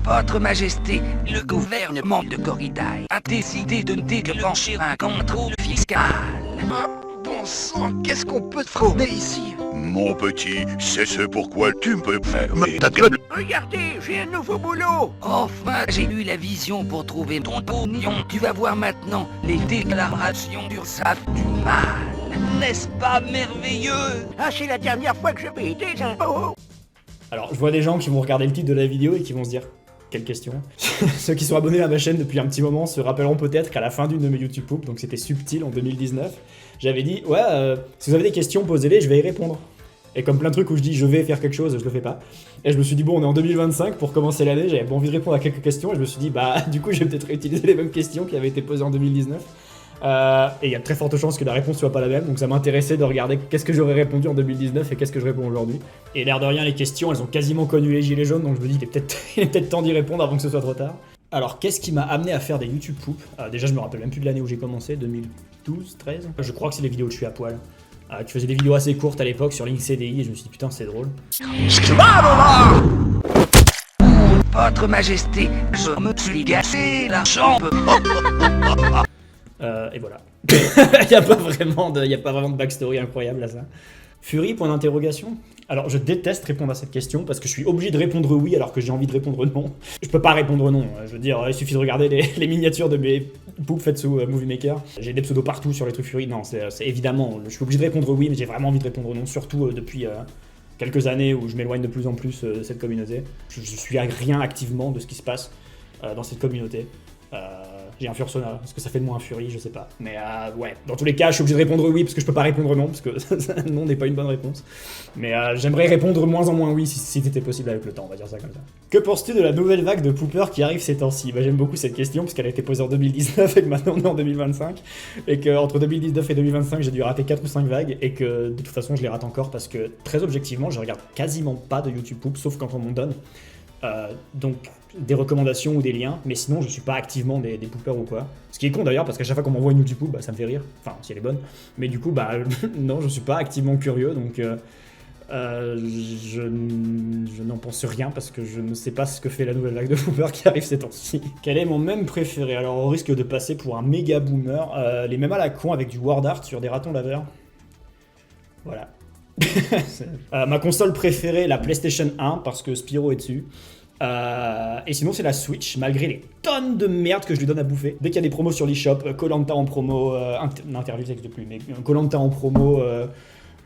Votre Majesté, le gouvernement de Corridae a décidé de déclencher un contrôle fiscal. Ah, bon sang, qu'est-ce qu'on peut te frauder ici? Mon petit, c'est ce pourquoi tu peux fermer ta gueule. Regardez, j'ai un nouveau boulot. Enfin, j'ai eu la vision pour trouver ton pognon. Tu vas voir maintenant les déclarations d'URSSAF du mal. N'est-ce pas merveilleux? Ah, c'est la dernière fois que je paye des impôts. Alors, je vois des gens qui vont regarder le titre de la vidéo et qui vont se dire « Quelle question ?» Ceux qui sont abonnés à ma chaîne depuis un petit moment se rappelleront peut-être qu'à la fin d'une de mes YouTube Poop, donc c'était Subtil en 2019, j'avais dit « Ouais, si vous avez des questions, posez-les, je vais y répondre. » Et comme plein de trucs où je dis « Je vais faire quelque chose », je le fais pas. Et je me suis dit « Bon, on est en 2025, pour commencer l'année, j'avais pas envie de répondre à quelques questions. » Et je me suis dit « Bah, du coup, je vais peut-être réutiliser les mêmes questions qui avaient été posées en 2019. » Et il y a de très fortes chances que la réponse soit pas la même, donc ça m'intéressait de regarder qu'est-ce que j'aurais répondu en 2019 et qu'est-ce que je réponds aujourd'hui. Et l'air de rien, les questions, elles ont quasiment connu les gilets jaunes, donc je me dis qu'il est peut-être temps d'y répondre avant que ce soit trop tard. Alors, qu'est-ce qui m'a amené à faire des YouTube Poop? Déjà, je me rappelle même plus de l'année où j'ai commencé, 2012, 13. Je crois que c'est les vidéos de Je suis à poil. Tu faisais des vidéos assez courtes à l'époque sur Link CDI et je me suis dit putain, c'est drôle. Votre Majesté, je me suis cassé la jambe. Et voilà. Il n'y a pas vraiment de backstory incroyable à ça. Fury, point d'interrogation. Alors, je déteste répondre à cette question parce que je suis obligé de répondre oui alors que j'ai envie de répondre non. Je peux pas répondre non. Je veux dire, il suffit de regarder les miniatures de mes poops faites sous Movie Maker. J'ai des pseudos partout sur les trucs Fury. Non, c'est évidemment, je suis obligé de répondre oui, mais j'ai vraiment envie de répondre non, surtout depuis quelques années où je m'éloigne de plus en plus de cette communauté. Je suis à rien activement de ce qui se passe dans cette communauté. J'ai un Fursona, est-ce que ça fait de moi un Fury, je sais pas. Mais ouais, dans tous les cas, je suis obligé de répondre oui parce que je peux pas répondre non, parce que non n'est pas une bonne réponse. Mais j'aimerais répondre moins en moins oui si c'était possible avec le temps, on va dire ça comme ça. Que penses-tu de la nouvelle vague de poopers qui arrive ces temps-ci? Bah, j'aime beaucoup cette question parce qu'elle a été posée en 2019 et que maintenant on est en 2025. Et qu'entre 2019 et 2025, j'ai dû rater 4 ou 5 vagues et que de toute façon, je les rate encore parce que très objectivement, je regarde quasiment pas de YouTube Poop sauf quand on m'en donne. Donc des recommandations ou des liens, mais sinon je suis pas activement des poopers ou quoi. Ce qui est con d'ailleurs parce qu'à chaque fois qu'on m'envoie une YouTube Poop, bah, ça me fait rire, enfin si elle est bonne, mais du coup bah non, je suis pas activement curieux, donc je n'en pense rien parce que je ne sais pas ce que fait la nouvelle vague de poopers qui arrive ces temps-ci. Quel est mon mème préféré? Alors on risque de passer pour un méga boomer, les mêmes à la con avec du word art sur des ratons laveurs. Voilà. Ma console préférée, la PlayStation 1, parce que Spyro est dessus. Et sinon c'est la Switch, malgré les tonnes de merde que je lui donne à bouffer. Dès qu'il y a des promos sur l'eShop, Koh-Lanta en promo, Interview ça n'existe plus, mais Koh-Lanta en promo,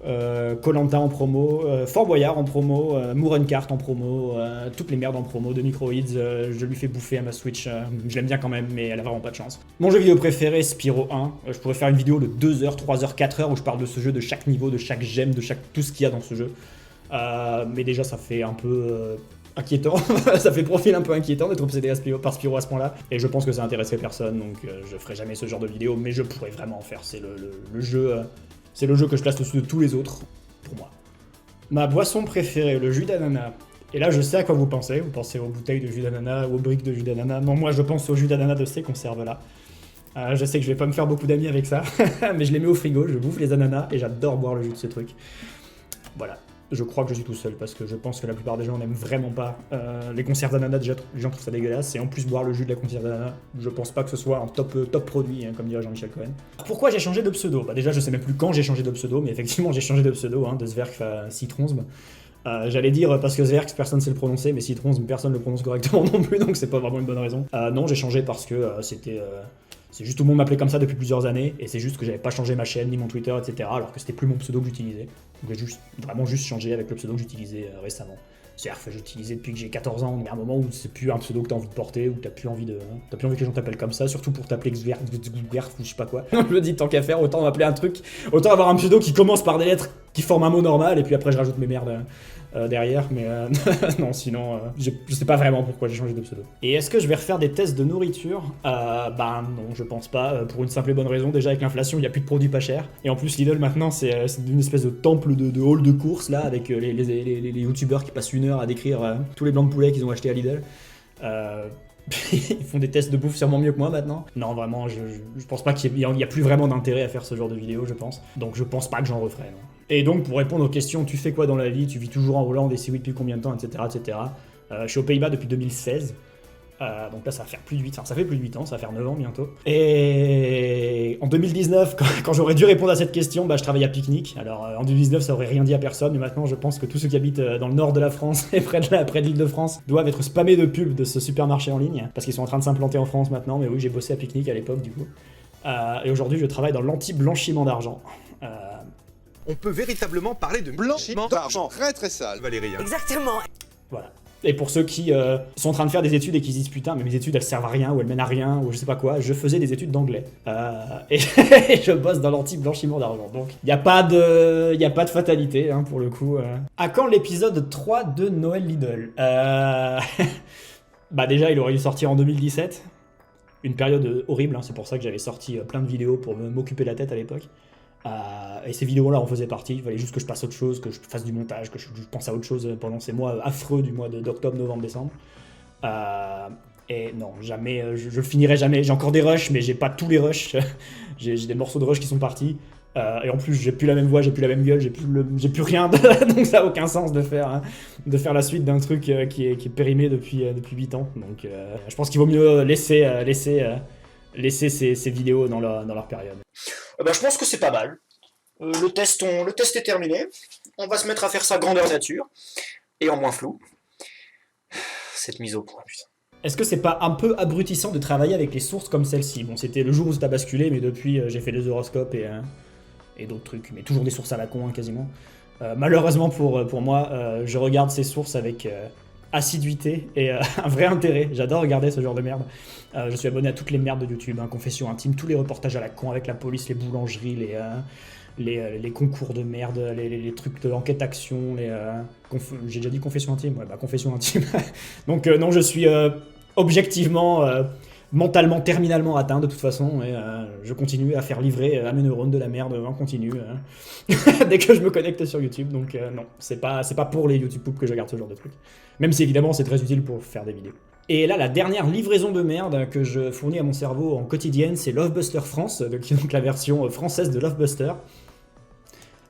Koh-Lanta en promo, Fort Boyard en promo, Mourenkart en promo, toutes les merdes en promo de Microids, je lui fais bouffer à ma Switch, je l'aime bien quand même, mais elle a vraiment pas de chance. Mon jeu vidéo préféré, Spyro 1, je pourrais faire une vidéo de 2 heures, 3 heures, 4 heures où je parle de ce jeu, de chaque niveau, de chaque gemme, de tout ce qu'il y a dans ce jeu. Mais déjà ça fait un peu inquiétant, ça fait profil un peu inquiétant d'être obsédé par Spyro à ce point-là, et je pense que ça intéresserait personne, donc je ferai jamais ce genre de vidéo, mais je pourrais vraiment en faire, c'est le jeu... C'est le jeu que je classe au-dessus de tous les autres, pour moi. Ma boisson préférée, le jus d'ananas. Et là, je sais à quoi vous pensez. Vous pensez aux bouteilles de jus d'ananas, aux briques de jus d'ananas. Non, moi, je pense au jus d'ananas de ces conserves-là. Je sais que je vais pas me faire beaucoup d'amis avec ça, mais je les mets au frigo, je bouffe les ananas, et j'adore boire le jus de ce truc. Voilà. Je crois que je suis tout seul, parce que je pense que la plupart des gens n'aiment vraiment pas les conserves d'ananas. Déjà, les gens trouvent ça dégueulasse, et en plus boire le jus de la conserve d'ananas, je pense pas que ce soit un top produit, hein, comme dirait Jean-Michel Cohen. Pourquoi j'ai changé de pseudo? Bah déjà, je sais même plus quand j'ai changé de pseudo, mais effectivement, j'ai changé de pseudo, hein, de Zwerg à Citronsm. J'allais dire parce que Zwerg, personne sait le prononcer, mais Citronsm, personne le prononce correctement non plus, donc c'est pas vraiment une bonne raison. Non, j'ai changé parce que c'est juste tout le monde m'appelait comme ça depuis plusieurs années, et c'est juste que j'avais pas changé ma chaîne, ni mon Twitter, etc., alors que c'était plus mon pseudo que j'utilisais. Donc j'ai vraiment juste changé avec le pseudo que j'utilisais récemment. C'est-à-dire que j'utilisais depuis que j'ai 14 ans, mais à un moment où c'est plus un pseudo que t'as envie de porter, où t'as plus envie que les gens t'appellent comme ça, surtout pour t'appeler Xverf ou je sais pas quoi. Je me dis, tant qu'à faire, autant m'appeler un truc, autant avoir un pseudo qui commence par des lettres qui forment un mot normal, et puis après je rajoute mes merdes derrière, mais non, sinon, je sais pas vraiment pourquoi j'ai changé de pseudo. Et est-ce que je vais refaire des tests de nourriture? Bah non, je pense pas, pour une simple et bonne raison. Déjà, avec l'inflation, il y a plus de produits pas chers, et en plus, Lidl, maintenant, c'est une espèce de temple de hall de course, là, avec les youtubeurs qui passent 1 heure à décrire tous les blancs de poulet qu'ils ont achetés à Lidl. Ils font des tests de bouffe sûrement mieux que moi maintenant. Non, vraiment, je pense pas qu'il y a plus vraiment d'intérêt à faire ce genre de vidéo, je pense. Donc je pense pas que j'en referai, non. Et donc, pour répondre aux questions, tu fais quoi dans la vie? Tu vis toujours en Hollande et si oui, depuis combien de temps, etc., etc. Je suis aux Pays-Bas depuis 2016. Donc là, ça va faire plus de 8, enfin ça fait plus de 8 ans, ça va faire 9 ans bientôt. Et en 2019, quand j'aurais dû répondre à cette question, bah, je travaillais à Picnic. Alors en 2019, ça aurait rien dit à personne, mais maintenant je pense que tous ceux qui habitent dans le nord de la France et près de l'Île-de-France doivent être spammés de pubs de ce supermarché en ligne, parce qu'ils sont en train de s'implanter en France maintenant, mais oui, j'ai bossé à Picnic à l'époque du coup. Et aujourd'hui, je travaille dans l'anti-blanchiment d'argent. On peut véritablement parler de blanchiment d'argent. Très très sale, Valérie. Exactement. Voilà. Et pour ceux qui sont en train de faire des études et qui se disent putain mais mes études elles servent à rien ou elles mènent à rien ou je sais pas quoi, je faisais des études d'anglais et je bosse dans l'anti-blanchiment d'argent, donc y a pas de fatalité hein, pour le coup. À quand l'épisode 3 de Noël Lidl? Bah déjà il aurait dû sortir en 2017, une période horrible, hein, c'est pour ça que j'avais sorti plein de vidéos pour m'occuper la tête à l'époque. Et ces vidéos-là en faisaient partie, il fallait juste que je passe à autre chose, que je fasse du montage, que je pense à autre chose pendant ces mois affreux du mois d'octobre, novembre, décembre. Et non, jamais, je finirai jamais, j'ai encore des rushs, mais j'ai pas tous les rushs, j'ai des morceaux de rush qui sont partis. Et en plus, j'ai plus la même voix, j'ai plus la même gueule, j'ai plus rien, donc ça a aucun sens de faire la suite d'un truc qui est périmé depuis 8 ans. Donc je pense qu'il vaut mieux laisser ces vidéos dans leur période. Je pense que c'est pas mal. Le test est terminé. On va se mettre à faire ça grandeur nature et en moins flou. Cette mise au point, putain. Est-ce que c'est pas un peu abrutissant de travailler avec les sources comme celle-ci? Bon, c'était le jour où ça a basculé, mais depuis j'ai fait des horoscopes et d'autres trucs, mais toujours des sources à la con, hein, quasiment. Malheureusement pour moi, je regarde ces sources avec assiduité et un vrai intérêt. J'adore regarder ce genre de merde. Je suis abonné à toutes les merdes de YouTube, hein, Confession Intime, tous les reportages à la con avec la police, les boulangeries, les concours de merde, les trucs de enquête-action, j'ai déjà dit Confession Intime? Ouais, bah Confession Intime. Donc non, je suis objectivement, mentalement, terminalement atteint de toute façon, et je continue à faire livrer à mes neurones de la merde en continu dès que je me connecte sur YouTube. Donc non, c'est pas pour les YouTube poop que je regarde ce genre de trucs. Même si évidemment c'est très utile pour faire des vidéos. Et là, la dernière livraison de merde que je fournis à mon cerveau en quotidienne, c'est Lovebuster France, qui est donc la version française de Lovebuster.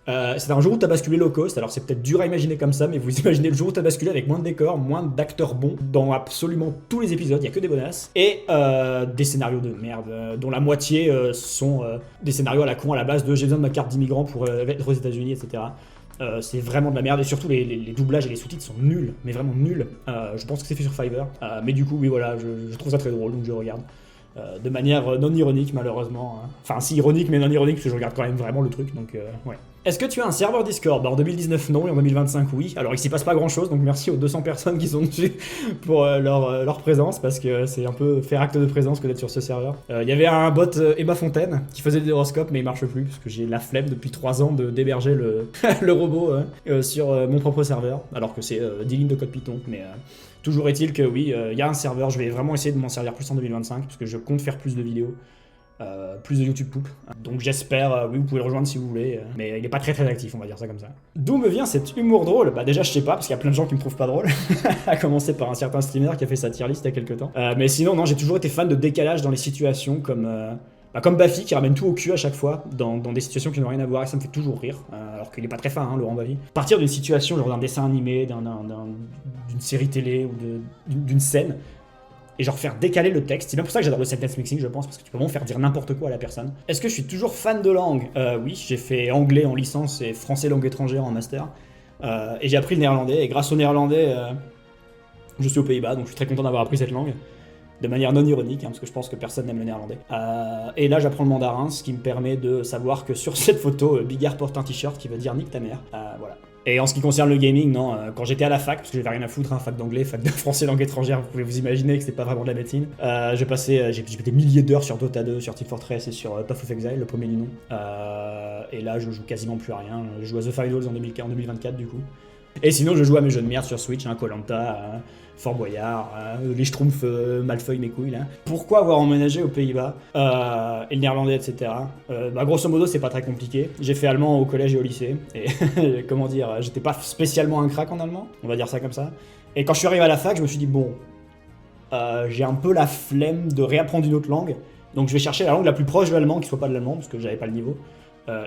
C'est un jour où t'as basculé low cost, alors c'est peut-être dur à imaginer comme ça, mais vous imaginez le jour où t'as basculé avec moins de décors, moins d'acteurs bons, dans absolument tous les épisodes, il y a que des bonasses, et des scénarios de merde, dont la moitié sont des scénarios à la con à la base de j'ai besoin de ma carte d'immigrant pour être aux États-Unis, etc. C'est vraiment de la merde, et surtout les doublages et les sous-titres sont nuls, mais vraiment nuls. Je pense que c'est fait sur Fiverr, mais du coup, oui, voilà, je trouve ça très drôle, donc je regarde. De manière non ironique, malheureusement. Enfin, si ironique, mais non ironique, parce que je regarde quand même vraiment le truc, donc ouais. Est-ce que tu as un serveur Discord? Bah, en 2019, non, et en 2025, oui. Alors, il s'y passe pas grand-chose, donc merci aux 200 personnes qui sont dessus pour leur présence, parce que c'est un peu faire acte de présence que d'être sur ce serveur. Il y avait un bot Emma Fontaine qui faisait des horoscopes, mais il marche plus, parce que j'ai la flemme depuis 3 ans d'héberger le robot sur mon propre serveur, alors que c'est 10 lignes de code Python, mais... Toujours est-il que oui, il y a un serveur, je vais vraiment essayer de m'en servir plus en 2025, parce que je compte faire plus de vidéos, plus de YouTube poop. Donc j'espère, oui, vous pouvez le rejoindre si vous voulez, mais il est pas très très actif, on va dire ça comme ça. D'où me vient cet humour drôle? Bah déjà je sais pas, parce qu'il y a plein de gens qui me trouvent pas drôle, à commencer par un certain streamer qui a fait sa tier list il y a quelques temps. Mais sinon, non, j'ai toujours été fan de décalage dans les situations, comme Baffy qui ramène tout au cul à chaque fois, dans des situations qui n'ont rien à voir, et ça me fait toujours rire, alors qu'il est pas très fin, hein, Laurent Baffy. Partir d'une situation, genre d'un dessin animé, d'une série télé ou d'une scène, et genre faire décaler le texte. C'est bien pour ça que j'adore le sentence mixing, je pense, parce que tu peux vraiment faire dire n'importe quoi à la personne. Est-ce que je suis toujours fan de langue? Oui, j'ai fait anglais en licence et français langue étrangère en master, et j'ai appris le néerlandais, et grâce au néerlandais, je suis aux Pays-Bas, donc je suis très content d'avoir appris cette langue. De manière non ironique, hein, parce que je pense que personne n'aime le néerlandais. Et là, j'apprends le mandarin, ce qui me permet de savoir que sur cette photo, Bigard porte un t-shirt qui veut dire nique ta mère. Voilà. Et en ce qui concerne le gaming, non, quand j'étais à la fac, parce que j'avais rien à foutre, hein, fac d'anglais, fac de français langue étrangère, vous pouvez vous imaginer que c'était pas vraiment de la médecine. J'ai passé des milliers d'heures sur Dota 2, sur Team Fortress et sur Path of Exile, le premier du nom. Et là, je joue quasiment plus à rien. Je joue à The Finals en 2024 du coup. Et sinon, je joue à mes jeux de merde sur Switch, Koh-Lanta, Fort Boyard, les Schtroumpfs, Malfeuille, mes couilles, là. Pourquoi avoir emménagé aux Pays-Bas et le néerlandais, etc. Grosso modo, c'est pas très compliqué. J'ai fait allemand au collège et au lycée, et comment dire, j'étais pas spécialement un crack en allemand, on va dire ça comme ça. Et quand je suis arrivé à la fac, je me suis dit, bon, j'ai un peu la flemme de réapprendre une autre langue, donc je vais chercher la langue la plus proche de l'allemand, qui soit pas de l'allemand, parce que j'avais pas le niveau.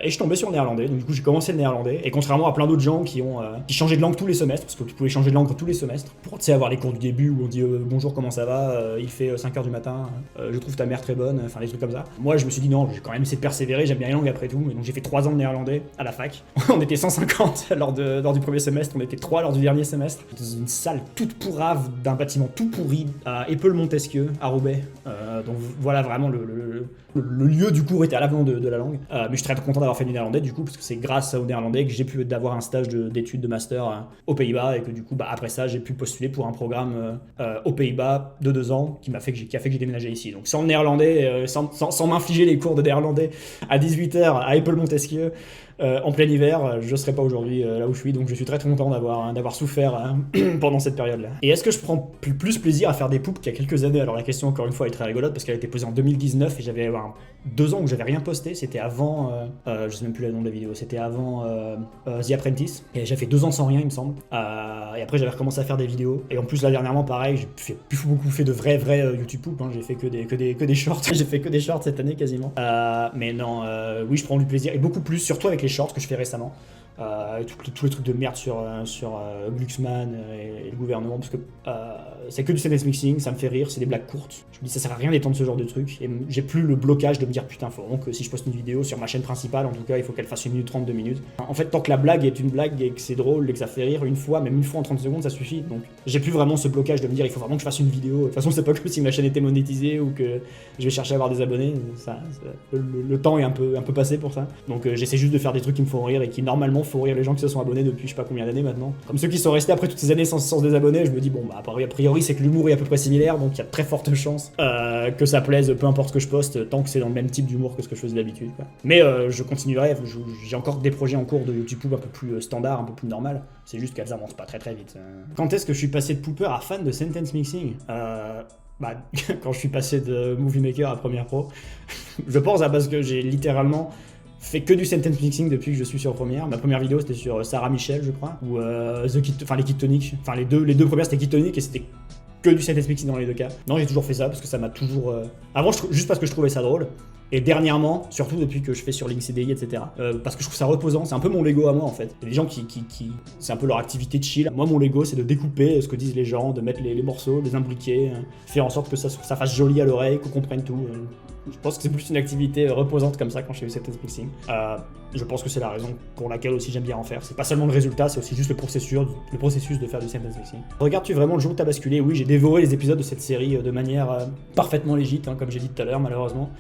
Et je tombais sur le néerlandais, donc du coup j'ai commencé le néerlandais, et contrairement à plein d'autres gens qui changeaient de langue tous les semestres, parce que tu pouvais changer de langue tous les semestres, pour avoir les cours du début où on dit bonjour comment ça va, il fait 5h du matin, je trouve ta mère très bonne, enfin des trucs comme ça. Moi je me suis dit non, j'ai quand même essayé de persévérer, j'aime bien les langues après tout, et donc j'ai fait 3 ans de néerlandais à la fac. On était 150 lors du premier semestre, on était 3 lors du dernier semestre, dans une salle toute pourrave d'un bâtiment tout pourri à Épeule-Montesquieu, à Roubaix. Donc voilà vraiment le lieu du cours était à l'avenant de la langue. Mais je suis très content d'avoir fait du néerlandais du coup, parce que c'est grâce au néerlandais que j'ai pu avoir un stage d'études de master aux Pays-Bas, et que du coup après ça j'ai pu postuler pour un programme aux Pays-Bas de 2 ans qui a fait que j'ai déménagé ici. Donc sans le néerlandais, sans m'infliger les cours de néerlandais à 18h à Épeule-Montesquieu, en plein hiver, je serais pas aujourd'hui là où je suis, donc je suis très content d'avoir souffert pendant cette période-là. Et est-ce que je prends plus plaisir à faire des poupes qu'il y a quelques années? Alors la question encore une fois est très rigolote parce qu'elle a été posée en 2019 et j'avais 2 ans où j'avais rien posté, c'était avant, je sais même plus le nom de la vidéo, c'était avant The Apprentice, et j'ai fait 2 ans sans rien il me semble, et après j'avais recommencé à faire des vidéos, et en plus là dernièrement pareil, j'ai beaucoup fait de vrais YouTube poupes, j'ai fait que des shorts, j'ai fait que des shorts cette année quasiment, mais non, oui je prends du plaisir, et beaucoup plus, surtout avec les shorts que je fais récemment. Tous les trucs de merde sur Glucksmann et le gouvernement, parce que c'est que du sentence mixing, ça me fait rire, c'est des blagues courtes. Je me dis ça sert à rien d'étendre ce genre de trucs, et j'ai plus le blocage de me dire putain faut vraiment que si je poste une vidéo sur ma chaîne principale, en tout cas il faut qu'elle fasse 1 minute 30, 2 minutes. En fait tant que la blague est une blague et que c'est drôle et que ça fait rire même une fois en 30 secondes ça suffit, donc j'ai plus vraiment ce blocage de me dire il faut vraiment que je fasse une vidéo. De toute façon c'est pas comme si ma chaîne était monétisée ou que je vais chercher à avoir des abonnés, le temps est un peu passé pour ça, donc j'essaie juste de faire des trucs qui me font rire et qui normalement font rire les gens qui se sont abonnés depuis je sais pas combien d'années maintenant. Comme ceux qui sont restés après toutes ces années sans désabonner, je me dis bon bah a priori c'est que l'humour est à peu près similaire, donc il y a de très fortes chances que ça plaise peu importe ce que je poste, tant que c'est dans le même type d'humour que ce que je faisais d'habitude, quoi. Mais je continuerai, j'ai encore des projets en cours de YouTube un peu plus standard, un peu plus normal, c'est juste qu'elles avancent pas très vite. Quand est-ce que je suis passé de pooper à fan de sentence mixing? Quand je suis passé de Movie Maker à Premiere Pro, je pense parce que j'ai littéralement fait que du sentence mixing depuis que je suis sur Premiere. Ma première vidéo c'était sur Sarah Michel je crois, ou les Kid Tonic, enfin les deux premières c'était Kid Tonic et c'était que du sentence mixing dans les 2 cas. Non, j'ai toujours fait ça parce que ça m'a toujours... Avant, juste parce que je trouvais ça drôle. Et dernièrement, surtout depuis que je fais sur LinkedIn, etc. Parce que je trouve ça reposant, c'est un peu mon Lego à moi en fait. Il y a des gens qui c'est un peu leur activité de chill. Moi mon Lego c'est de découper ce que disent les gens, de mettre les morceaux, de les imbriquer, faire en sorte que ça fasse joli à l'oreille, qu'on comprenne tout. Je pense que c'est plus une activité reposante comme ça quand je fais du sentence mixing. Je pense que c'est la raison pour laquelle aussi j'aime bien en faire. C'est pas seulement le résultat, c'est aussi juste le processus de faire du sentence mixing. Regardes-tu vraiment le jour où t'as basculé? Oui, j'ai dévoré les épisodes de cette série de manière parfaitement légitime, comme j'ai dit tout à l'heure malheureusement.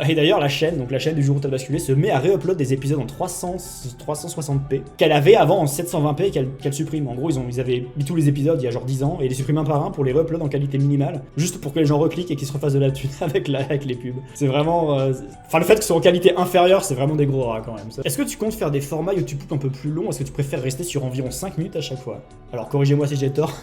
Et d'ailleurs la chaîne du jour où t'as basculé se met à réupload des épisodes en 360p qu'elle avait avant en 720p et qu'elle supprime. En gros ils avaient mis tous les épisodes il y a genre 10 ans et ils les suppriment un par un pour les réupload en qualité minimale, juste pour que les gens recliquent et qu'ils se refassent de la thune avec les pubs. C'est vraiment... Enfin le fait que ce soit en qualité inférieure c'est vraiment des gros rats quand même. Est-ce que tu comptes faire des formats YouTube un peu plus longs? Est-ce que tu préfères rester sur environ 5 minutes à chaque fois? Alors corrigez-moi si j'ai tort,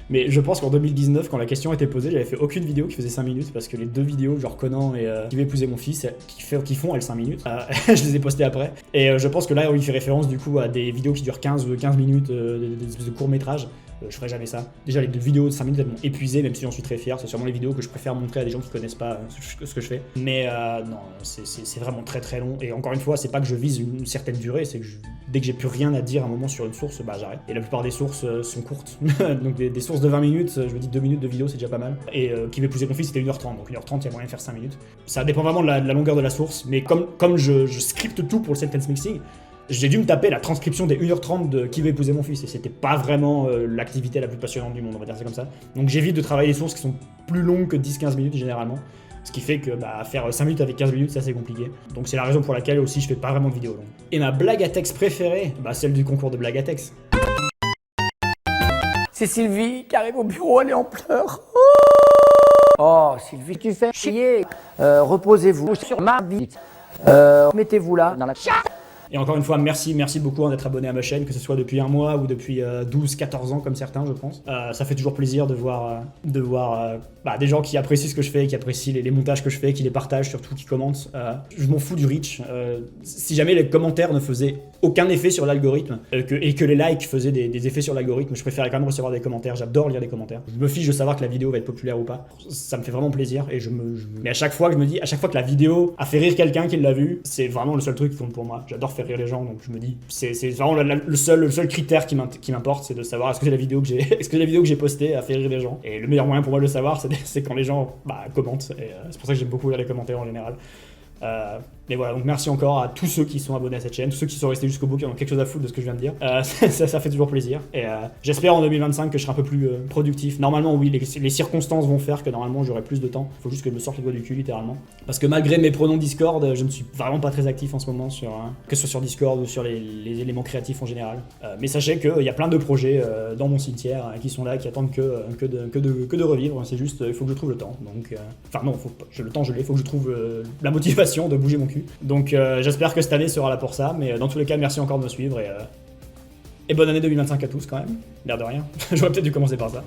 mais je pense qu'en 2019 quand la question était posée j'avais fait aucune vidéo qui faisait 5 minutes parce que les 2 vidéos genre Conan et Qui va épouser mon fils qui font elles 5 minutes, je les ai postées après, et je pense que là il fait référence du coup à des vidéos qui durent 15 minutes, de courts métrages. Je ferai jamais ça. Déjà les 2 vidéos de 5 minutes elles m'ont épuisé, même si j'en suis très fier, c'est sûrement les vidéos que je préfère montrer à des gens qui connaissent pas ce que je fais. Mais non, c'est vraiment très long, et encore une fois c'est pas que je vise une certaine durée, c'est que dès que j'ai plus rien à dire à un moment sur une source, bah j'arrête. Et la plupart des sources sont courtes, donc des sources de 20 minutes, je me dis 2 minutes de vidéo c'est déjà pas mal. Et Qui va épouser mon fils c'était 1h30, donc 1h30 il y a moyen de faire 5 minutes. Ça dépend vraiment de la longueur de la source, mais comme je scripte tout pour le sentence mixing, j'ai dû me taper la transcription des 1h30 de Qui va épouser mon fils, et c'était pas vraiment l'activité la plus passionnante du monde, on va dire ça comme ça. Donc j'évite de travailler des sources qui sont plus longues que 10-15 minutes généralement, ce qui fait que faire 5 minutes avec 15 minutes c'est assez compliqué. Donc c'est la raison pour laquelle aussi je fais pas vraiment de vidéos longues. Et ma blague à texte préférée, celle du concours de blague à texte. C'est Sylvie qui arrive au bureau, elle est en pleurs. Oh Sylvie, tu fais chier. Reposez-vous sur ma bite. Mettez-vous là dans la... Et encore une fois, merci beaucoup d'être abonné à ma chaîne, que ce soit depuis 1 mois ou depuis 12-14 ans comme certains, je pense. Ça fait toujours plaisir de voir des gens qui apprécient ce que je fais, qui apprécient les montages que je fais, qui les partagent surtout, qui commentent. Je m'en fous du reach. Si jamais les commentaires ne faisaient aucun effet sur l'algorithme et que les likes faisaient des effets sur l'algorithme. Je préférais quand même recevoir des commentaires. J'adore lire des commentaires. Je me fiche de savoir que la vidéo va être populaire ou pas. Ça me fait vraiment plaisir et mais à chaque fois que je me dis, à chaque fois que la vidéo a fait rire quelqu'un qui l'a vu, c'est vraiment le seul truc qui compte pour moi. J'adore faire rire les gens, donc je me dis, c'est vraiment le seul critère qui m'importe, c'est de savoir est-ce que la vidéo que j'ai postée a fait rire les gens. Et le meilleur moyen pour moi de le savoir, c'est quand les gens commentent. Et c'est pour ça que j'aime beaucoup lire les commentaires en général. Mais voilà, donc merci encore à tous ceux qui sont abonnés à cette chaîne, tous ceux qui sont restés jusqu'au bout, qui ont quelque chose à foutre de ce que je viens de dire. Ça fait toujours plaisir. Et j'espère en 2025 que je serai un peu plus productif. Normalement, oui, les circonstances vont faire que normalement j'aurai plus de temps. Il faut juste que je me sorte les doigts du cul, littéralement. Parce que malgré mes pronoms Discord, je ne suis vraiment pas très actif en ce moment, que ce soit sur Discord ou sur les éléments créatifs en général. Mais sachez qu'il y a plein de projets dans mon cimetière qui sont là, qui attendent que de revivre. C'est juste, il faut que je trouve le temps. Donc, enfin non, le temps je l'ai, il faut que je trouve la motivation de bouger mon cul. Donc j'espère que cette année sera là pour ça, mais dans tous les cas, merci encore de me suivre et bonne année 2025 à tous quand même, l'air de rien. J'aurais peut-être dû commencer par ça.